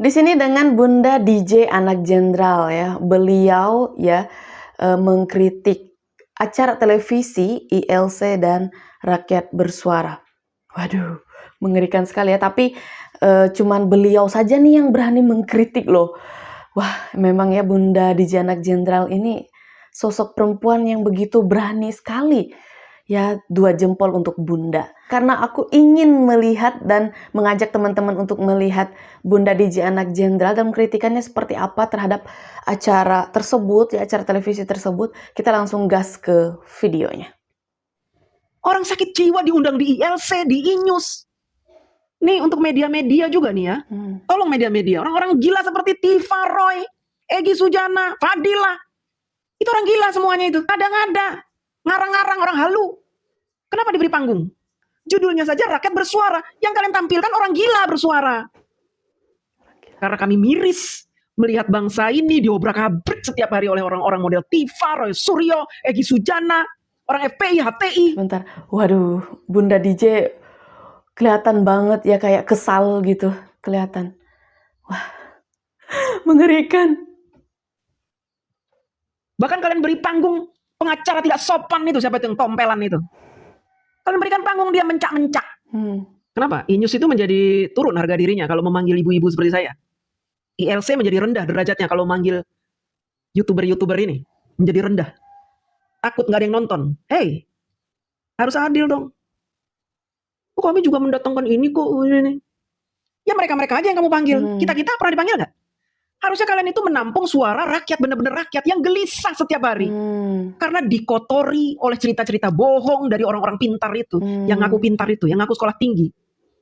Di sini dengan Bunda DJ Anak Jenderal ya. Beliau ya mengkritik acara televisi ILC dan Rakyat Bersuara. Waduh, mengerikan sekali ya. Tapi cuman beliau saja nih yang berani mengkritik loh. Wah, memang ya Bunda DJ Anak Jenderal ini sosok perempuan yang begitu berani sekali. Ya, 2 jempol untuk Bunda. Karena aku ingin melihat dan mengajak teman-teman untuk melihat Bunda DJ Anak Jenderal dan kritikannya seperti apa terhadap acara tersebut, ya acara televisi tersebut. Kita langsung gas ke videonya. Orang sakit jiwa diundang di ILC, di INews. Nih untuk media-media juga nih ya. Tolong media-media. Orang-orang gila seperti Tifa Roy, Egy Sujana, Fadila. Itu orang gila semuanya itu. Ada-ada. Ngarang-ngarang orang halu. Kenapa diberi panggung? Judulnya saja Rakyat Bersuara. Yang kalian tampilkan orang gila bersuara. Karena kami miris melihat bangsa ini diobrak-abrik setiap hari oleh orang-orang model Tifa, Roy Suryo, Egy Sujana, orang FPI, HTI. Bentar, waduh, Bunda DJ kelihatan banget ya kayak kesal gitu, kelihatan. Wah, mengerikan. Bahkan kalian beri panggung pengacara tidak sopan itu, siapa itu yang tompelan itu. Kalian berikan panggung dia mencak-mencak. Kenapa? INews itu menjadi turun harga dirinya kalau memanggil ibu-ibu seperti saya. ILC menjadi rendah derajatnya kalau memanggil YouTuber-YouTuber ini. Menjadi rendah. Takut gak ada yang nonton. Hey, harus adil dong. Oh, kami juga mendatangkan ini kok. Ini. Ya mereka-mereka aja yang kamu panggil. Kita-kita pernah dipanggil gak? Harusnya kalian itu menampung suara rakyat, benar-benar rakyat yang gelisah setiap hari. Karena dikotori oleh cerita-cerita bohong dari orang-orang pintar itu. Yang ngaku pintar itu, yang ngaku sekolah tinggi.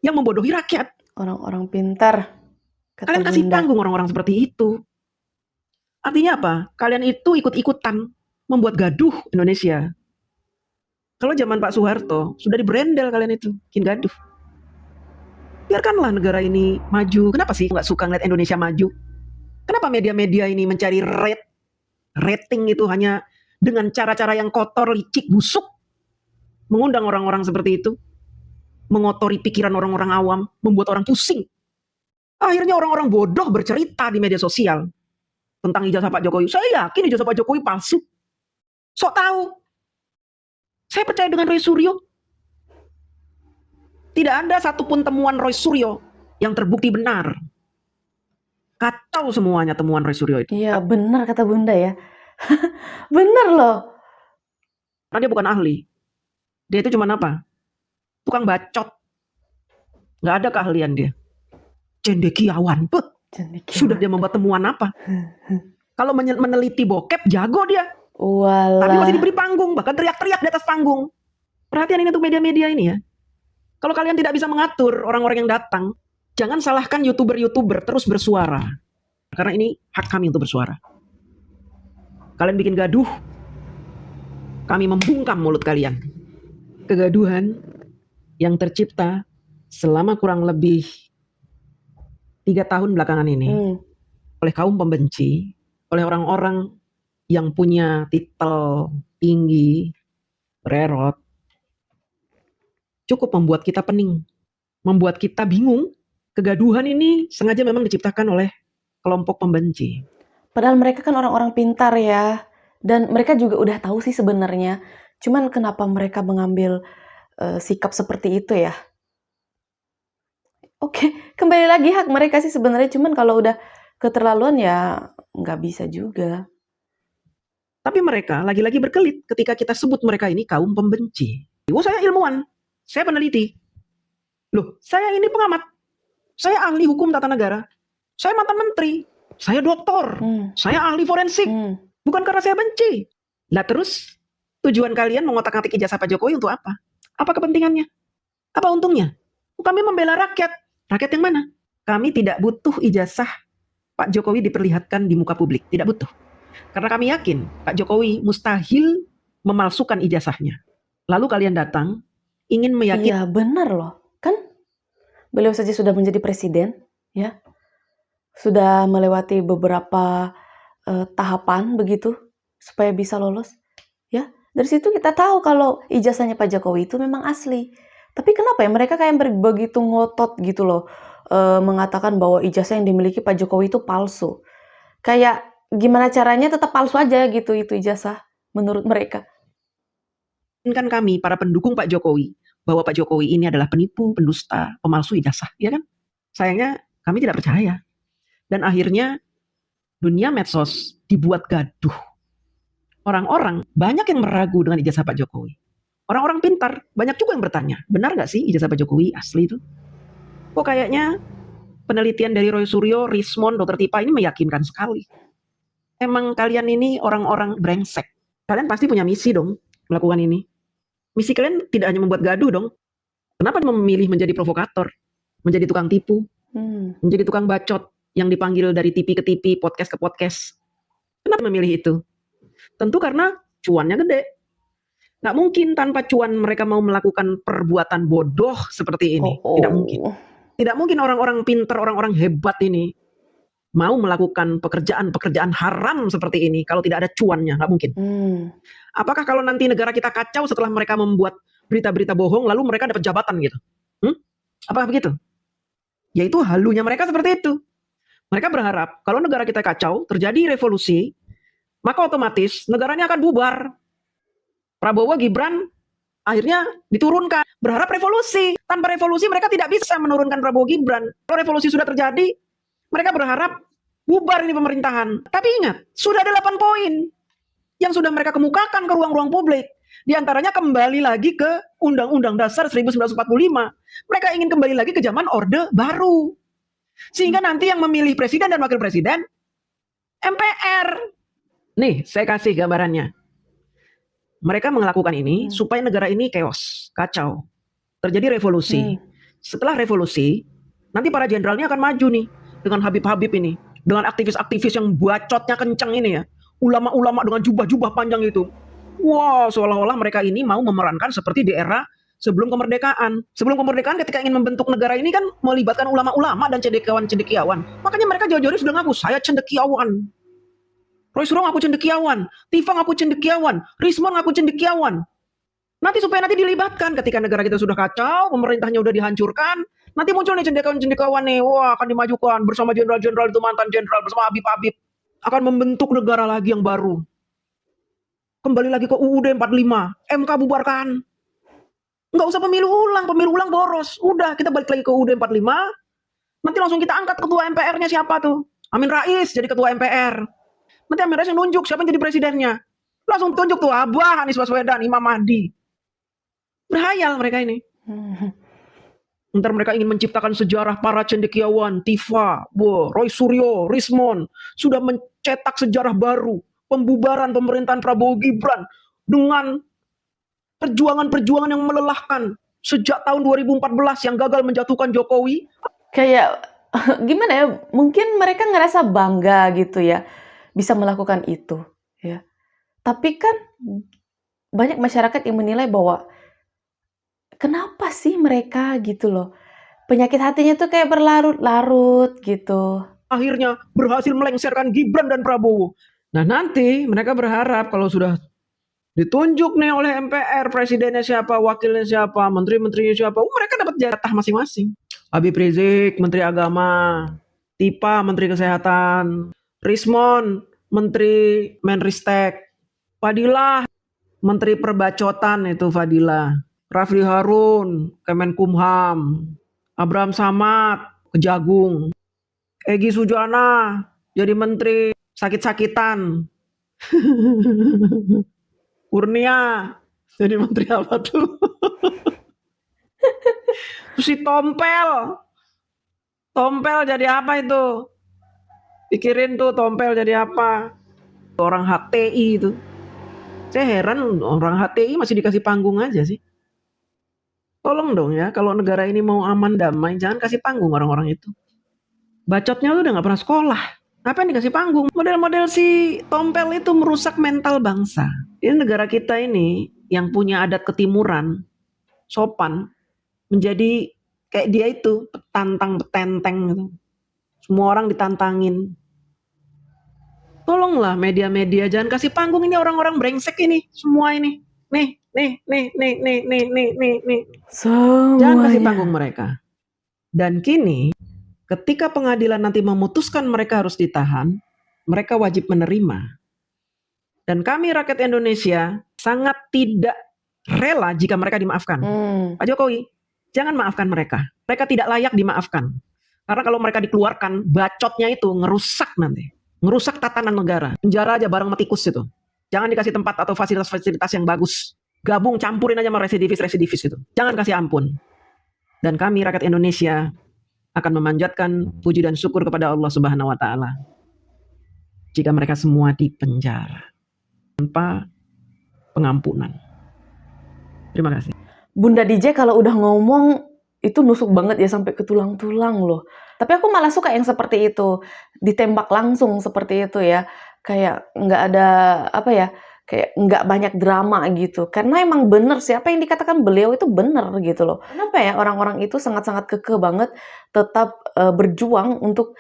Yang membodohi rakyat. Orang-orang pintar. Kalian kasih panggung orang-orang seperti itu. Artinya apa? Kalian itu ikut-ikutan membuat gaduh Indonesia. Kalau zaman Pak Soeharto, sudah diberendel kalian itu. Bikin gaduh. Biarkanlah negara ini maju. Kenapa sih nggak suka ngeliat Indonesia maju? Kenapa media-media ini mencari rating itu hanya dengan cara-cara yang kotor, licik, busuk? Mengundang orang-orang seperti itu. Mengotori pikiran orang-orang awam. Membuat orang pusing. Akhirnya orang-orang bodoh bercerita di media sosial. Tentang ijazah Pak Jokowi. Saya yakin ijazah Pak Jokowi palsu. Sok tahu. Saya percaya dengan Roy Suryo. Tidak ada satupun temuan Roy Suryo yang terbukti benar. Kacau semuanya temuan Roy Suryo itu. Iya benar kata Bunda ya. Benar loh. Karena dia bukan ahli. Dia itu cuma apa? Tukang bacot. Gak ada keahlian dia. Cendekiawan. Sudah dia membuat temuan apa? Kalau meneliti bokep jago dia. Walah. Tapi masih diberi panggung. Bahkan teriak-teriak di atas panggung. Perhatian ini untuk media-media ini ya. Kalau kalian tidak bisa mengatur orang-orang yang datang, jangan salahkan YouTuber-YouTuber terus bersuara. Karena ini hak kami untuk bersuara. Kalian bikin gaduh, kami membungkam mulut kalian. Kegaduhan yang tercipta selama kurang lebih 3 tahun belakangan ini oleh kaum pembenci, oleh orang-orang yang punya titel tinggi, bererot, cukup membuat kita pening, membuat kita bingung. Kegaduhan ini sengaja memang diciptakan oleh kelompok pembenci. Padahal mereka kan orang-orang pintar ya. Dan mereka juga udah tahu sih sebenarnya. Cuman kenapa mereka mengambil sikap seperti itu ya? Oke, kembali lagi hak mereka sih sebenarnya. Cuman kalau udah keterlaluan ya nggak bisa juga. Tapi mereka lagi-lagi berkelit ketika kita sebut mereka ini kaum pembenci. Oh, saya ilmuwan, saya peneliti. Loh, saya ini pengamat. Saya ahli hukum tata negara. Saya mantan menteri. Saya doktor. Saya ahli forensik. Bukan karena saya benci. Nah terus, tujuan kalian mengotak-atik ijazah Pak Jokowi untuk apa? Apa kepentingannya? Apa untungnya? Kami membela rakyat. Rakyat yang mana? Kami tidak butuh ijazah Pak Jokowi diperlihatkan di muka publik. Tidak butuh. Karena kami yakin Pak Jokowi mustahil memalsukan ijazahnya. Lalu kalian datang, ingin meyakinkan. Iya benar loh. Kan beliau saja sudah menjadi presiden, ya. Sudah melewati beberapa tahapan begitu supaya bisa lolos, ya. Dari situ kita tahu kalau ijazahnya Pak Jokowi itu memang asli. Tapi kenapa ya mereka kayak begitu ngotot gitu loh, mengatakan bahwa ijazah yang dimiliki Pak Jokowi itu palsu. Kayak gimana caranya tetap palsu aja gitu itu ijazah menurut mereka. Kan kami, para pendukung Pak Jokowi, bahwa Pak Jokowi ini adalah penipu, pendusta, pemalsu ijazah, ya kan? Sayangnya kami tidak percaya. Dan akhirnya dunia medsos dibuat gaduh. Orang-orang banyak yang meragu dengan ijazah Pak Jokowi. Orang-orang pintar, banyak juga yang bertanya, benar nggak sih ijazah Pak Jokowi asli itu? Kok kayaknya penelitian dari Roy Suryo, Rismon, Dr. Tipa ini meyakinkan sekali. Emang kalian ini orang-orang brengsek. Kalian pasti punya misi dong melakukan ini. Misi kalian tidak hanya membuat gaduh dong. Kenapa memilih menjadi provokator? Menjadi tukang tipu? Menjadi tukang bacot yang dipanggil dari TV ke TV, podcast ke podcast? Kenapa memilih itu? Tentu karena cuannya gede. Nggak mungkin tanpa cuan mereka mau melakukan perbuatan bodoh seperti ini. Tidak mungkin. Tidak mungkin orang-orang pintar, orang-orang hebat ini mau melakukan pekerjaan-pekerjaan haram seperti ini kalau tidak ada cuannya. Nggak mungkin. Apakah kalau nanti negara kita kacau setelah mereka membuat berita-berita bohong, lalu mereka dapat jabatan gitu? Apakah begitu? Yaitu halunya mereka seperti itu. Mereka berharap kalau negara kita kacau, terjadi revolusi, maka otomatis negaranya akan bubar. Prabowo, Gibran akhirnya diturunkan. Berharap revolusi. Tanpa revolusi mereka tidak bisa menurunkan Prabowo, Gibran. Kalau revolusi sudah terjadi, mereka berharap bubar ini pemerintahan. Tapi ingat, sudah ada 8 poin yang sudah mereka kemukakan ke ruang-ruang publik. Di antaranya kembali lagi ke Undang-Undang Dasar 1945. Mereka ingin kembali lagi ke zaman Orde Baru. Sehingga nanti yang memilih presiden dan wakil presiden, MPR. Nih, saya kasih gambarannya. Mereka melakukan ini supaya negara ini chaos, kacau. Terjadi revolusi. Setelah revolusi, nanti para jenderalnya akan maju nih. Dengan Habib-Habib ini. Dengan aktivis-aktivis yang bacotnya kencang ini ya. Ulama-ulama dengan jubah-jubah panjang itu. Wah, seolah-olah mereka ini mau memerankan seperti di era sebelum kemerdekaan. Sebelum kemerdekaan ketika ingin membentuk negara ini kan melibatkan ulama-ulama dan cendekiawan-cendekiawan. Makanya mereka jauh-jauh sudah ngaku, saya cendekiawan. Roy Suryo ngaku cendekiawan, Tifa ngaku cendekiawan, Rismon ngaku cendekiawan. Nanti supaya nanti dilibatkan ketika negara kita sudah kacau, pemerintahnya udah dihancurkan, nanti muncul nih cendekiawan-cendekiawan nih, wah akan dimajukan bersama jenderal-jenderal itu mantan jenderal bersama Habib-Habib akan membentuk negara lagi yang baru. Kembali lagi ke UUD 45, MK bubarkan. Nggak usah pemilu ulang boros. Udah kita balik lagi ke UUD 45, nanti langsung kita angkat ketua MPR-nya siapa tuh? Amin Rais jadi ketua MPR. Nanti Amin Rais yang nunjuk siapa yang jadi presidennya. Langsung tunjuk tuh Abah Anies Baswedan, Imam Mahdi. Berhayal mereka ini. Ntar mereka ingin menciptakan sejarah para cendekiawan, Tifa, Roy Suryo, Rismon. Sudah mencetak sejarah baru. Pembubaran pemerintahan Prabowo Gibran. Dengan perjuangan-perjuangan yang melelahkan. Sejak tahun 2014 yang gagal menjatuhkan Jokowi. Kayak gimana ya, mungkin mereka ngerasa bangga gitu ya. Bisa melakukan itu, ya. Tapi kan banyak masyarakat yang menilai bahwa kenapa sih mereka gitu loh, penyakit hatinya tuh kayak berlarut-larut gitu. Akhirnya berhasil melengsarkan Gibran dan Prabowo. Nah nanti mereka berharap kalau sudah ditunjuk nih oleh MPR, presidennya siapa, wakilnya siapa, menteri-menterinya siapa, mereka dapat jatah masing-masing. Habib Rizik, Menteri Agama, Tipa, Menteri Kesehatan, Rismon, Menteri Menristek, Fadilah, Menteri Perbacotan itu Fadilah, Rafli Harun, Kemenkumham, Abraham Samad, Kejagung, Egy Sujana, jadi Menteri Sakit-Sakitan, Kurnia, jadi Menteri apa tuh? Si Tompel jadi apa itu? Pikirin tuh Tompel jadi apa? Orang HTI itu. Saya heran orang HTI masih dikasih panggung aja sih. Tolong dong ya, kalau negara ini mau aman damai, jangan kasih panggung orang-orang itu. Bacotnya udah gak pernah sekolah. Apa yang dikasih panggung? Model-model si Tompel itu merusak mental bangsa. Ini negara kita ini yang punya adat ketimuran, sopan, menjadi kayak dia itu, petantang-petenteng gitu. Semua orang ditantangin. Tolonglah media-media jangan kasih panggung ini orang-orang brengsek ini, semua ini. Nih. Jangan kasih panggung mereka. Dan kini Ketika pengadilan nanti memutuskan mereka harus ditahan, mereka wajib menerima. Dan kami rakyat Indonesia sangat tidak rela jika mereka dimaafkan. Pak Jokowi, jangan maafkan mereka. Mereka tidak layak dimaafkan. Karena kalau mereka dikeluarkan, bacotnya itu ngerusak nanti. Ngerusak tatanan negara. Penjara aja bareng metikus itu. Jangan dikasih tempat atau fasilitas-fasilitas yang bagus. Gabung, campurin aja sama residivis-residivis itu. Jangan kasih ampun. Dan kami rakyat Indonesia akan memanjatkan puji dan syukur kepada Allah Subhanahu wa Ta'ala jika mereka semua dipenjara tanpa pengampunan. Terima kasih. Bunda DJ kalau udah ngomong itu nusuk banget ya sampai ke tulang-tulang loh. Tapi aku malah suka yang seperti itu, ditembak langsung seperti itu ya. Kayak nggak ada apa ya, kayak nggak banyak drama gitu. Karena emang bener sih, apa yang dikatakan beliau itu bener gitu loh. Kenapa ya orang-orang itu sangat-sangat kekeh banget tetap berjuang untuk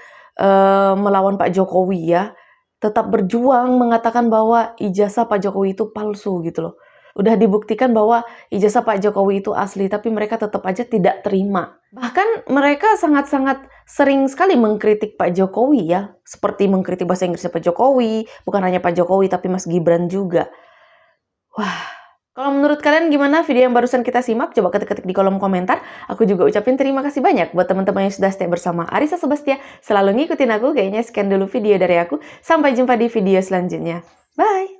melawan Pak Jokowi ya. Tetap berjuang mengatakan bahwa ijazah Pak Jokowi itu palsu gitu loh. Udah dibuktikan bahwa ijazah Pak Jokowi itu asli, tapi mereka tetap aja tidak terima. Bahkan mereka sangat-sangat sering sekali mengkritik Pak Jokowi ya, seperti mengkritik bahasa Inggrisnya Pak Jokowi, bukan hanya Pak Jokowi tapi Mas Gibran juga. Wah, kalau menurut kalian gimana video yang barusan kita simak? Coba ketik-ketik di kolom komentar. Aku juga ucapin terima kasih banyak buat teman-teman yang sudah stay bersama Arissa Sebastia. Selalu ngikutin aku, kayaknya sekian dulu video dari aku. Sampai jumpa di video selanjutnya. Bye!